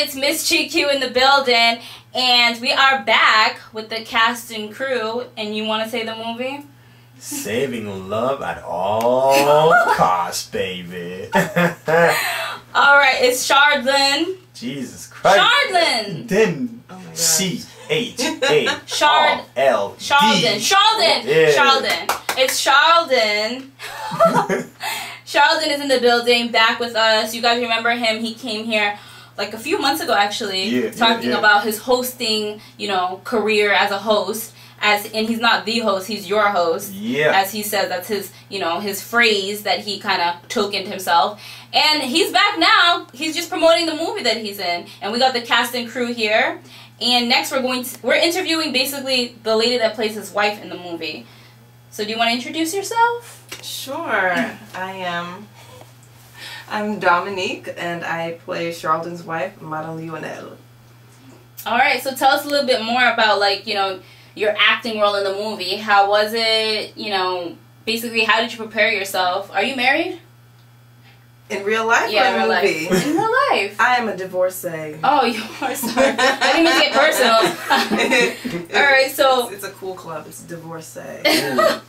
it's Miss GQ in the building, and we are back with the cast and crew. And you want to say the movie? Saving love at all costs, baby. Alright, it's Charldyn. Jesus Christ. Charldyn! Then C-H-A-R-L-D. Charldyn. Yeah. Charldyn. It's Charldyn. Charldyn is in the building, back with us. You guys remember him? He came here like a few months ago, actually, talking about his hosting, career as a host. And he's not the host, he's your host. Yeah. As he says, that's his, his phrase that he kind of tokened himself. And he's back now. He's just promoting the movie that he's in. And we got the cast and crew here. And next we're interviewing basically the lady that plays his wife in the movie. So do you want to introduce yourself? Sure. I'm Dominique, and I play Charldyn's wife, Madame Lionel. Alright, so tell us a little bit more about, your acting role in the movie. How was it? Basically, how did you prepare yourself? Are you married? In real life or in in real movie? Life. In real life. I am a divorcee. Oh, you are, sorry. I didn't mean to get personal. Alright, so... It's a cool club. It's divorcee. Yeah.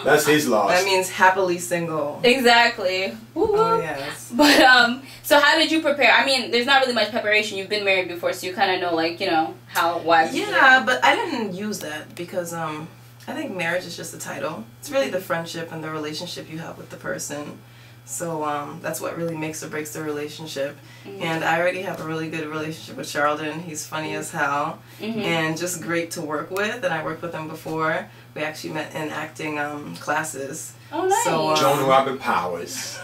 That's his loss. That means happily single. Exactly. Woo-woo. Oh, yes. But, so how did you prepare? I mean, there's not really much preparation. You've been married before, so you kind of know, how wives do. Yeah, but I didn't use that because, I think marriage is just a title. It's really the friendship and the relationship you have with the person. So that's what really makes or breaks the relationship. And I already have a really good relationship with Charldyn. He's funny as hell and just great to work with. And I worked with him before. We actually met in acting classes. Oh, nice. So, Joan Robert Powers.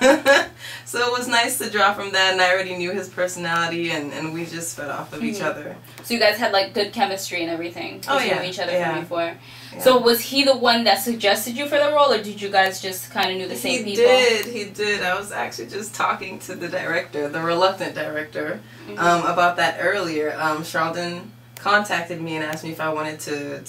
So it was nice to draw from that, and I already knew his personality, and we just fed off of each other. So you guys had good chemistry and everything. Oh, yeah. You knew each other from before. Yeah. So was he the one that suggested you for the role, or did you guys just kind of knew the same people? He did. I was actually just talking to the director, the reluctant director, about that earlier. Charldyn contacted me and asked me if I wanted to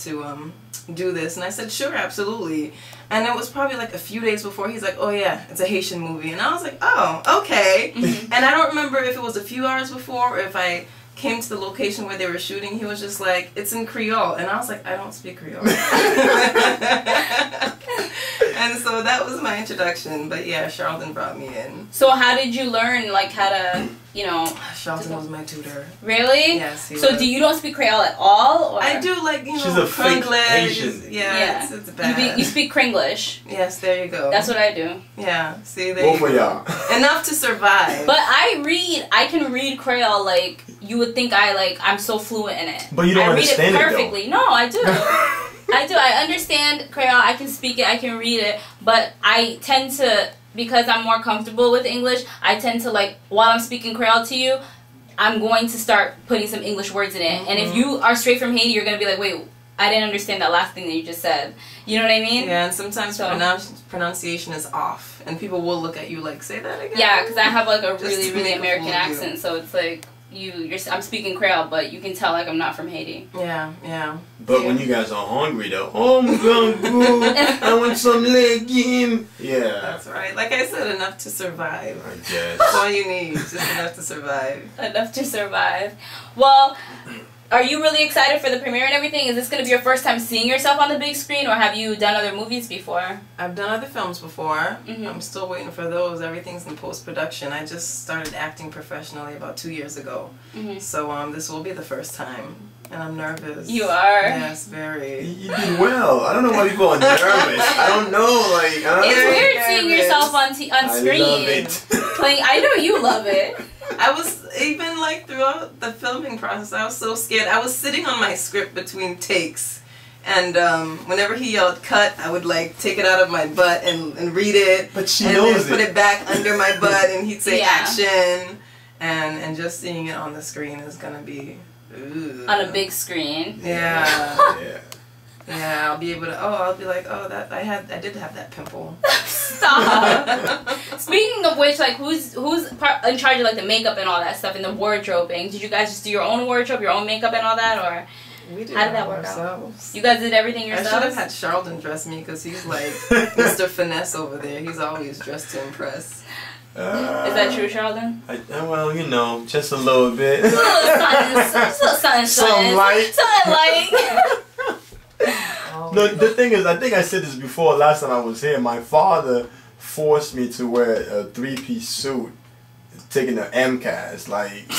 do this, and I said sure, absolutely. And it was probably a few days before he's like, oh yeah, it's a Haitian movie, and I was like, oh, okay. And I don't remember if it was a few hours before or if I came to the location where they were shooting. He was just like, it's in Creole, and I was like, I don't speak Creole. And so that was my introduction. But yeah, Charldyn brought me in. So how did you learn how to Charldyn was my tutor. Really? Yes, he So was. do you don't speak Creole at all? Or? I do She's a fake Asian. Yeah, it's bad. You speak Kringlish. Yes, there you go. That's what I do. Yeah, see, there Both you of go. y'all. Enough to survive. But I can read Creole you would think I'm so fluent in it. But you don't understand it, I read it perfectly. No, I do. I do. I understand Creole. I can speak it. I can read it. But I tend to, because I'm more comfortable with English, I tend to while I'm speaking Creole to you, I'm going to start putting some English words in it. And if you are straight from Haiti, you're going to be like, wait, I didn't understand that last thing that you just said. You know what I mean? Yeah, and sometimes pronunciation is off. And people will look at you say that again? Yeah, because I have a really, really American accent. So it's I'm speaking Creole, but you can tell I'm not from Haiti. Yeah, yeah. But when you guys are hungry though, oh my god, I want some legume. Yeah. That's right. Like I said, enough to survive. I guess. That's all you need, just enough to survive. Enough to survive. Well, are you really excited for the premiere and everything? Is this going to be your first time seeing yourself on the big screen, or have you done other movies before? I've done other films before. I'm still waiting for those. Everything's in post-production. I just started acting professionally about 2 years ago. So this will be the first time. And I'm nervous. You are? Yes, very. You did well. I don't know why people are nervous. I don't know, I don't know. It's weird seeing yourself on screen. I love it. Playing, I know you love it. I was, even throughout the filming process, I was so scared. I was sitting on my script between takes. And whenever he yelled cut, I would take it out of my butt and read it. But she and knows then put it back under my butt, and he'd say Yeah. action. And just seeing it on the screen is going to be... Ooh. On a big screen. Yeah. Yeah. Yeah, I'll be able to, I'll be like, oh, that I did have that pimple. Stop. Speaking of which, who's in charge of the makeup and all that stuff and the wardrobing? Did you guys just do your own wardrobe, your own makeup and all that, or We did how did that work ourselves. out? You guys did everything I yourselves? should have had Charldyn dress me because he's like Mr. Finesse over there. He's always dressed to impress. Is that true, Charldyn? Well, you know, just a little bit. Just a little something. Something light. Something light. No, the thing is, I think I said this before last time I was here. My father forced me to wear a 3-piece suit, taking the MCAS. Like,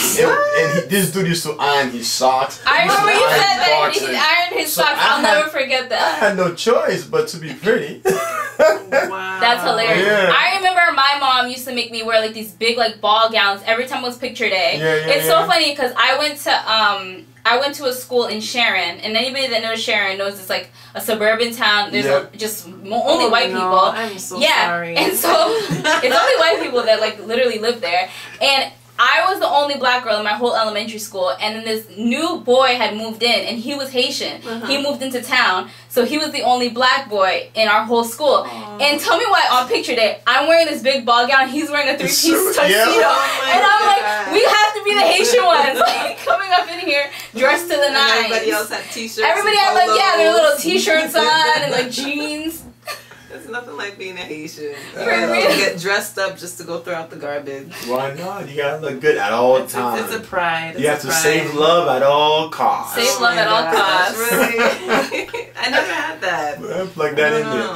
this dude used to iron his socks. I remember you said that he ironed his socks. I'll never forget that. I had no choice but to be pretty. Wow. That's hilarious. Yeah. I remember my mom used to make me wear like these big like ball gowns every time it was picture day. It's so funny because I went to a school in Sharon, and anybody that knows Sharon knows it's like a suburban town. There's only white people. I'm so sorry. And so it's only white people that like literally live there. And I was the only black girl in my whole elementary school, and then this new boy had moved in, and he was Haitian. He moved into town, so he was the only black boy in our whole school. And tell me why on picture day, I'm wearing this big ball gown, he's wearing a 3-piece tuxedo, and I'm like, we have to be the Haitian ones, like coming up in here dressed to the nines. Everybody else had t-shirts. Everybody had like their little t-shirts on and like jeans. It's nothing like being a Haitian. For real. Get dressed up just to go throw out the garbage. Why not? You gotta look good at all times. It's a pride. You have to save love at all costs. Save love at all costs. Really? I never had that. Plug that in there.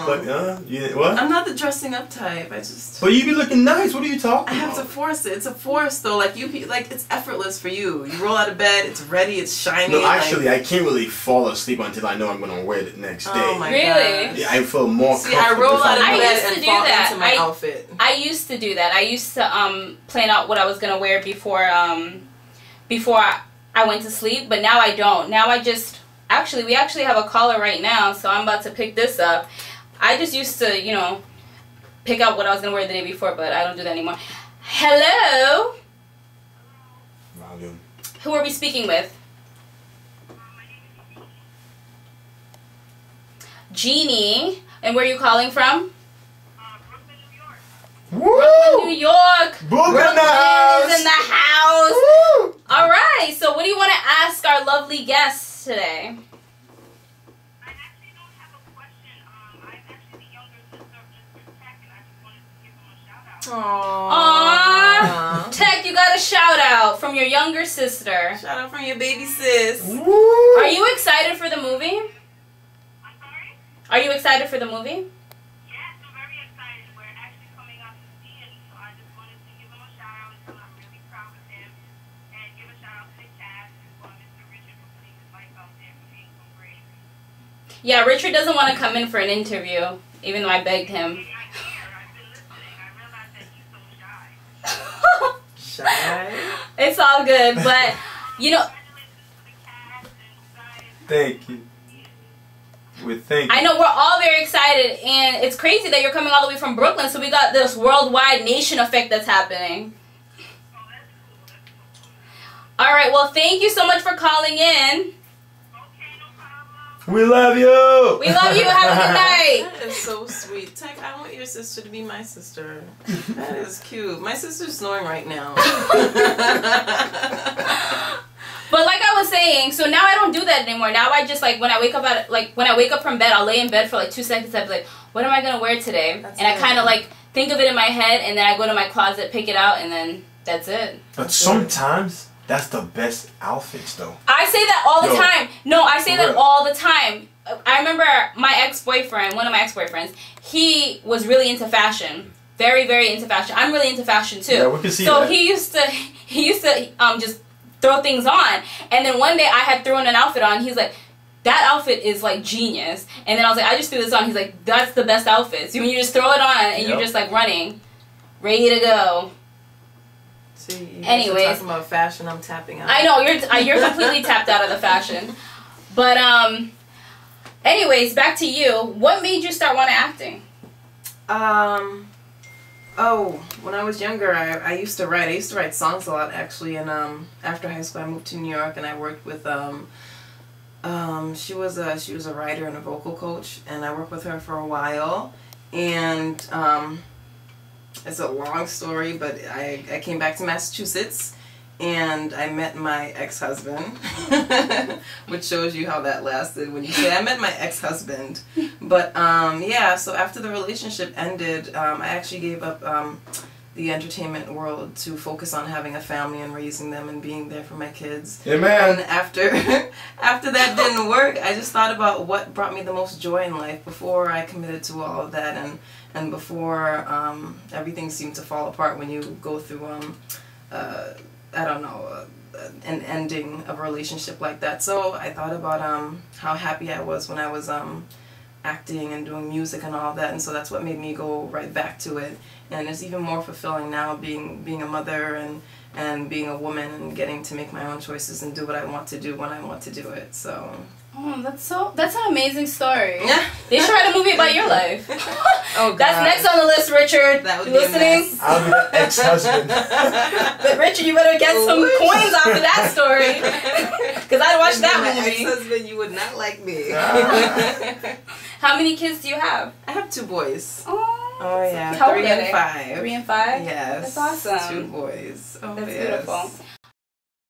What? I'm not the dressing up type. I just. But you be looking nice. What are you talking I have about? to force it. It's a force though. Like it's effortless for you. You roll out of bed. It's ready. It's shiny. No, actually, I can't really fall asleep until I know I'm gonna wear it the next day. Oh my Really? gosh. Yeah, I feel more comfortable. I roll out of I bed used to and do fall that. into my outfit. I used to do that. I used to plan out what I was gonna wear before I went to sleep. But now I don't. Now I just we actually have a caller right now, so I'm about to pick this up. I just used to pick out what I was gonna wear the day before, but I don't do that anymore. Hello. Volume. Who are we speaking with? Jeannie. And where are you calling from? Brockton, New York. Woo! Brooklyn, New York. Brooklyn is in the house. Woo! All right. So what do you want to ask our lovely guests today? I actually don't have a question. I'm actually the younger sister of Mr. Tech, and I just wanted to give him a shout out. Aww. Tech, you got a shout out from your younger sister. Shout out from your baby sis. Woo! Are you excited for the movie? I'm sorry? Are you excited for the movie? Yes, I'm very excited. We're actually coming out to see it, so I just wanted to give him a shout out and tell him I'm really proud of him. And give a shout out to the cast as well as Mr. Richard for putting his life out there for being so brave. Yeah, Richard doesn't want to come in for an interview, even though I begged him. I hear, I've been listening. I realized that he's so shy. Shy. It's all good, but Congratulations to the cast and decided. Thank you. I know we're all very excited, and it's crazy that you're coming all the way from Brooklyn, so we got this worldwide nation effect that's happening. Oh, that's cool. That's so cool. All right, well, thank you so much for calling in. Okay, no problem. We love you. We love you. Have a good night. That is so sweet. Tech, I want your sister to be my sister. That is cute. My sister's snoring right now. But like I was saying, so now I don't do that anymore. Now I just when I wake up from bed, I'll lay in bed for like 2 seconds. I'll be like, what am I gonna wear today? That's and I it. kind of think of it in my head, and then I go to my closet, pick it out, and then that's it. But sometimes that's the best outfits, though. I say that all the time. No, I say that real. all the time. I remember my ex-boyfriend, one of my ex-boyfriends, he was really into fashion. Very, very into fashion. I'm really into fashion too. Yeah, we can see so that. he used to just throw things on, and then one day I had thrown an outfit on. He's like, that outfit is like genius. And then I was like, I just threw this on. He's like, that's the best outfits. When you just throw it on and you're just like running, ready to go. See, you guys Anyways. are talking about fashion, I'm tapping out. I know you're completely tapped out of the fashion, but anyways, back to you. What made you start wanting acting? Oh, when I was younger, I used to write. I used to write songs a lot, actually. And after high school, I moved to New York, and I worked with she was a writer and a vocal coach, and I worked with her for a while. And it's a long story, but I came back to Massachusetts, and I met my ex-husband, which shows you how that lasted when you say I met my ex-husband. But yeah, so after the relationship ended, I actually gave up the entertainment world to focus on having a family and raising them and being there for my kids. Amen. And after that didn't work, I just thought about what brought me the most joy in life before I committed to all of that, and before everything seemed to fall apart when you go through I don't know, an ending of a relationship like that. So I thought about how happy I was when I was acting and doing music and all that, and so that's what made me go right back to it. And it's even more fulfilling now being a mother and being a woman and getting to make my own choices and do what I want to do when I want to do it. So that's an amazing story. Yeah. They should write a movie about your life. Oh God. That's next on the list, Richard. That would you be listening? I'll be the ex-husband. But Richard, you better get some coins off of that story. Because I'd watch that movie. My ex-husband, you would not like me. How many kids do you have? I have 2 boys. Oh yeah. How 3 old are and they? 5. 3 and 5? Yes. That's awesome. 2 boys. Oh, That's yes. beautiful.